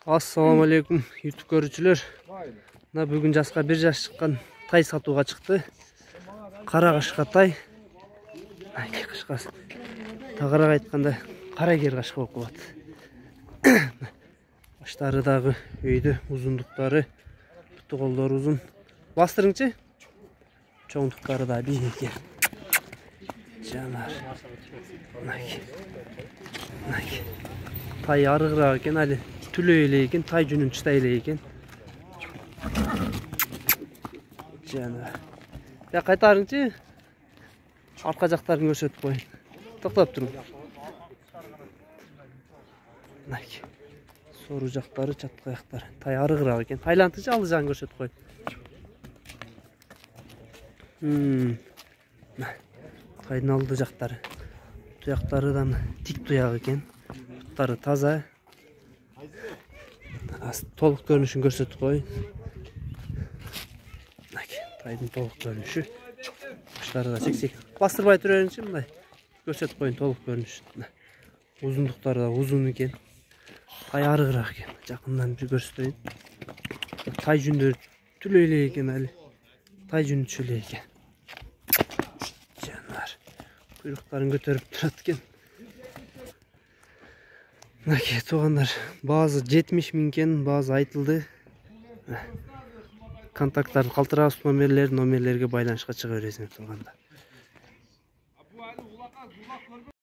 Assalamu alaikum YouTube көрүүчүлөр. Мына бүгүн жаска 1 жаш чыккан тай сатууга чыкты. Кара кашка тай. Айки кышкасы. Тагыраак айтканда карагер кашка болуп калат. Баштары дагы өйдө, узундуктары, буту колдору узун. Бастырыңчы? Чоңдуктары да бий экен. Жанар. Наки. Тай арыгыраак экен, али түлөй эле экен, тай жүнүн чытай эле экен. Жанар. Я кайтарыңчы? Арка жактарын көрсөтүп коюн. Токтоп туруң. Наки. Сору жактары, чатка жактары. Тай арыгыраак экен. Тайлантычы алды жагын көрсөтүп коюн. Тайдын алды жактары. Туяктары да тик туяк экен. Буттары таза. Толук көрүнүшүн көрсөтүп коюн. Тайдын толук көрүнүшү. Баштары да сексек. Бастырбай турайынчы мындай. Көрсөтүп коюн толук көрүнүшүн. Узундуктары да узун экен. Тай арыгыраак экен. Жакындан бир көрсөтөйүн. Тай жүндөрү түлөй эле экен али. Тай жүнү чөлө экен. Жанар. Куйруктарын көтөрүп турат экен. Мынакей туугандар, баазы 70 000 экен, баазы айтылды. Контакттарын калтырабыз, номерлерге байланышка чыга бересиңер туугандар.